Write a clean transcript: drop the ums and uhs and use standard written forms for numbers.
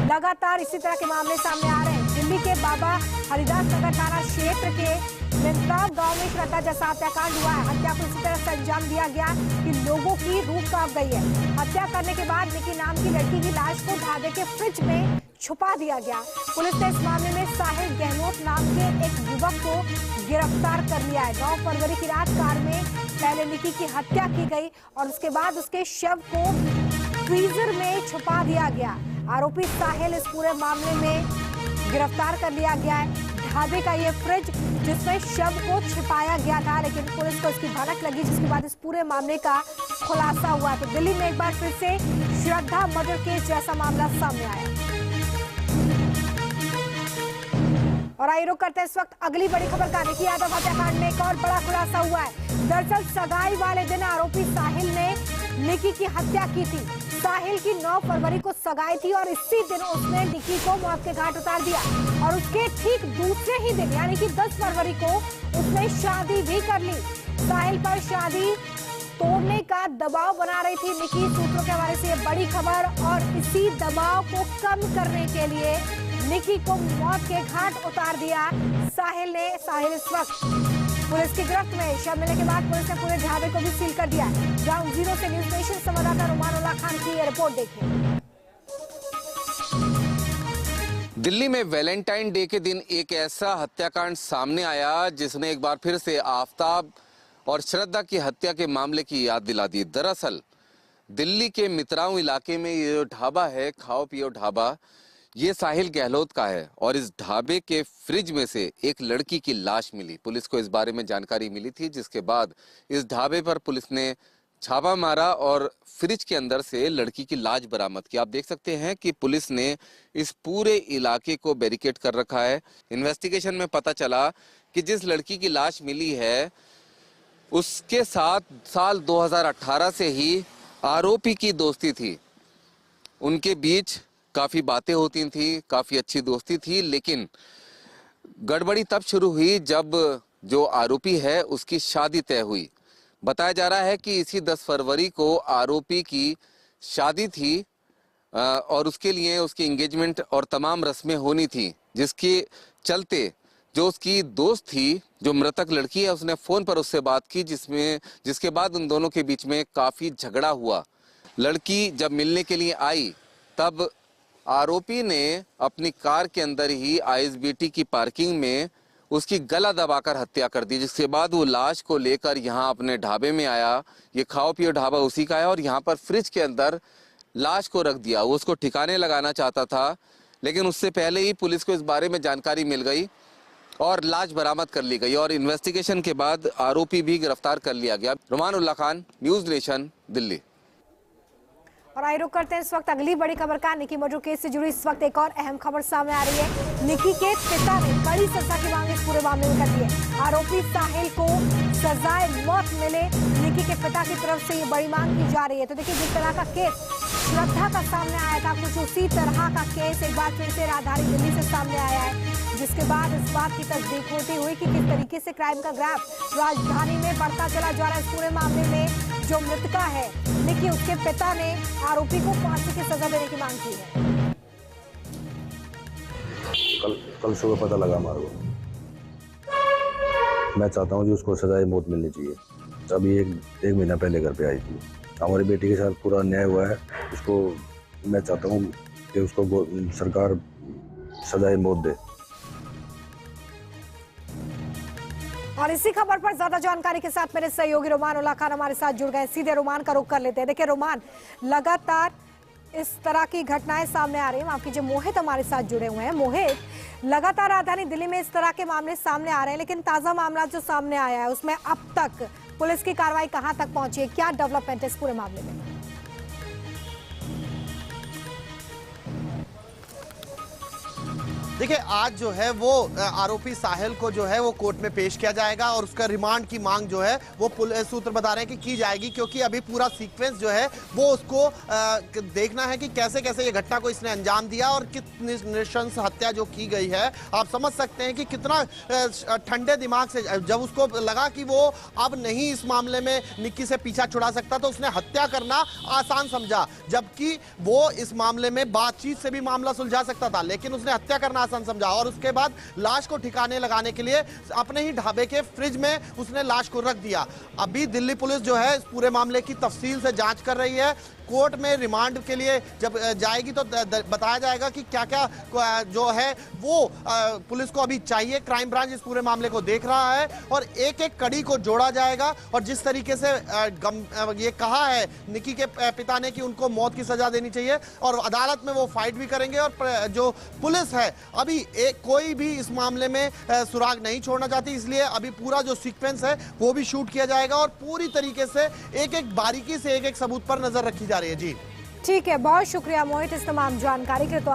लगातार इसी तरह के मामले सामने आ रहे हैं। दिल्ली के बाबा हरिदास नगर थाना क्षेत्र के मिंत्राव गांव में श्रद्धा जैसा हत्याकांड हुआ है। हत्या को इसी तरह से अंजाम दिया गया कि लोगों की रूह कांप गई है। हत्या करने के बाद निकी नाम की लड़की की लाश को ढाबे के फ्रिज में छुपा दिया गया। पुलिस ने इस मामले में साहिल गहलोत नाम के एक युवक को गिरफ्तार कर लिया है। 9 फरवरी की रात कार में पहले निकी की हत्या की गई और उसके बाद उसके शव को फ्रीजर में छुपा दिया गया। आरोपी साहिल इस पूरे मामले में गिरफ्तार कर लिया गया है। ढाबे का ये फ्रिज जिसमें शव को छिपाया गया था, लेकिन पुलिस को इसकी भनक लगी, जिसके बाद इस पूरे मामले का खुलासा हुआ। तो दिल्ली में एक बार फिर से श्रद्धा मर्डर केस जैसा मामला सामने आया। और आइए रुक करते हैं इस वक्त अगली बड़ी खबर का। निकी यादव हत्याकांड में एक और बड़ा खुलासा हुआ है। दरअसल सगाई वाले दिन आरोपी साहिल ने निकी की हत्या की थी। साहिल की 9 फरवरी को सगाई थी और इसी दिन उसने निकी को मौत के घाट उतार दिया और उसके ठीक दूसरे ही दिन यानी कि 10 फरवरी को उसने शादी भी कर ली। साहिल पर शादी तोड़ने का दबाव बना रही थी निकी। सूत्रों के हवाले से ये बड़ी खबर। और इसी दबाव को कम करने के लिए निकी को मौत के घाट उतार दिया साहिल ने। साहिल इस वक्त पुलिस की गिरफ्त में। शव मिलने के बाद पुलिस ने पूरे ढाबे को भी सील कर दिया। ग्राउंड जीरो से न्यूज नेशन संवाददाता रुमानुल्लाह खान की ये रिपोर्ट देखिए। दिल्ली में वैलेंटाइन डे के दिन एक ऐसा हत्याकांड सामने आया जिसने एक बार फिर से आफताब और श्रद्धा की हत्या के मामले की याद दिला दी। दरअसल दिल्ली के मित्राओं इलाके में ये जो ढाबा है, खाओ पियो ढाबा, ये साहिल गहलोत का है और इस ढाबे के फ्रिज में से एक लड़की की लाश मिली। पुलिस को इस बारे में जानकारी मिली थी, जिसके बाद इस ढाबे पर पुलिस ने छापा मारा और फ्रिज के अंदर से लड़की की लाश बरामद की। आप देख सकते हैं कि पुलिस ने इस पूरे इलाके को बैरिकेड कर रखा है। इन्वेस्टिगेशन में पता चला कि जिस लड़की की लाश मिली है उसके साथ साल 2018 से ही आरोपी की दोस्ती थी। उनके बीच काफी बातें होती थी, काफी अच्छी दोस्ती थी, लेकिन गड़बड़ी तब शुरू हुई जब जो आरोपी है उसकी शादी तय हुई। बताया जा रहा है कि इसी 10 फरवरी को आरोपी की शादी थी और उसके लिए उसकी एंगेजमेंट और तमाम रस्में होनी थी, जिसके चलते जो उसकी दोस्त थी, जो मृतक लड़की है, उसने फोन पर उससे बात की, जिसके बाद उन दोनों के बीच में काफी झगड़ा हुआ। लड़की जब मिलने के लिए आई तब आरोपी ने अपनी कार के अंदर ही आईएसबीटी की पार्किंग में उसकी गला दबाकर हत्या कर दी, जिसके बाद वो लाश को लेकर यहाँ अपने ढाबे में आया। ये खाओ पियो ढाबा उसी का है और यहाँ पर फ्रिज के अंदर लाश को रख दिया। वो उसको ठिकाने लगाना चाहता था, लेकिन उससे पहले ही पुलिस को इस बारे में जानकारी मिल गई और लाश बरामद कर ली गई और इन्वेस्टिगेशन के बाद आरोपी भी गिरफ्तार कर लिया गया। रुमानुल्लाह खान, न्यूज नेशन, दिल्ली। और आइए रुक करते हैं इस वक्त अगली बड़ी खबर का। निकी मर्डर केस से जुड़ी इस वक्त एक और अहम खबर सामने आ रही है। निकी के पिता ने कड़ी सजा की मांग इस पूरे मामले में कर दी है। आरोपी साहिल को सजाए मौत मिले, निकी के पिता की तरफ से ये बड़ी मांग की जा रही है। तो देखिए, जिस तरह का केस श्रद्धा का सामने आया था, कुछ उसी तरह का केस एक बार फिर से राजधानी दिल्ली से सामने आया है, जिसके बाद इस बात की तस्दीक होती हुई कि किस तरीके से क्राइम का ग्राफ राजधानी में बढ़ता चला जा रहा है। इस पूरे मामले में जो मृतका है निकी, उसके पिता ने आरोपी को फांसी की सजा देने की मांग की है। कल सुबह पता लगा हमारे को। मैं चाहता हूँ कि उसको सजाए मौत मिलनी चाहिए। अभी एक महीना पहले घर पे आई थी। हमारी बेटी के साथ पूरा अन्याय हुआ है। उसको मैं चाहता हूँ कि उसको सरकार सजाए मौत दे। और इसी खबर पर ज्यादा जानकारी के साथ मेरे सहयोगी रुमानुल्लाह खान हमारे साथ जुड़ गए। सीधे रुमान का रुख कर लेते हैं। देखिए रुमान, लगातार इस तरह की घटनाएं सामने आ रही हैं। माफ कीजिए, मोहित हमारे साथ जुड़े हुए हैं। मोहित, लगातार राजधानी दिल्ली में इस तरह के मामले सामने आ रहे हैं, लेकिन ताजा मामला जो सामने आया है उसमें अब तक पुलिस की कार्रवाई कहां तक पहुंची है? क्या डेवलपमेंट है इस पूरे मामले में? देखिए, आज जो है वो आरोपी साहिल को जो है वो कोर्ट में पेश किया जाएगा और उसका रिमांड की मांग जो है वो पुलिस सूत्र बता रहे हैं कि की जाएगी, क्योंकि अभी पूरा सीक्वेंस जो है वो उसको देखना है कि कैसे कैसे ये घटना को इसने अंजाम दिया और कितनी नृशंस हत्या जो की गई है। आप समझ सकते हैं कि कितना ठंडे दिमाग से, जब उसको लगा कि वो अब नहीं इस मामले में निक्की से पीछा छुड़ा सकता तो उसने हत्या करना आसान समझा, जबकि वो इस मामले में बातचीत से भी मामला सुलझा सकता था, लेकिन उसने हत्या करना आसान समझा और उसके बाद लाश को ठिकाने लगाने के लिए अपने ही ढाबे के फ्रिज में उसने लाश को रख दिया। अभी दिल्ली पुलिस जो है इस पूरे मामले की तफसील से जांच कर रही है। कोर्ट में रिमांड के लिए जब जाएगी तो बताया जाएगा कि क्या क्या जो है वो पुलिस को अभी चाहिए। क्राइम ब्रांच इस पूरे मामले को देख रहा है और एक एक कड़ी को जोड़ा जाएगा। और जिस तरीके से ये कहा है निक्की के पिता ने कि उनको मौत की सजा देनी चाहिए और अदालत में वो फाइट भी करेंगे। और जो पुलिस है अभी कोई भी इस मामले में सुराग नहीं छोड़ना चाहती, इसलिए अभी पूरा जो सीक्वेंस है वो भी शूट किया जाएगा और पूरी तरीके से एक एक बारीकी से एक एक सबूत पर नजर रखी जा रही है। जी ठीक है, बहुत शुक्रिया मोहित इस तमाम जानकारी के लिए। तो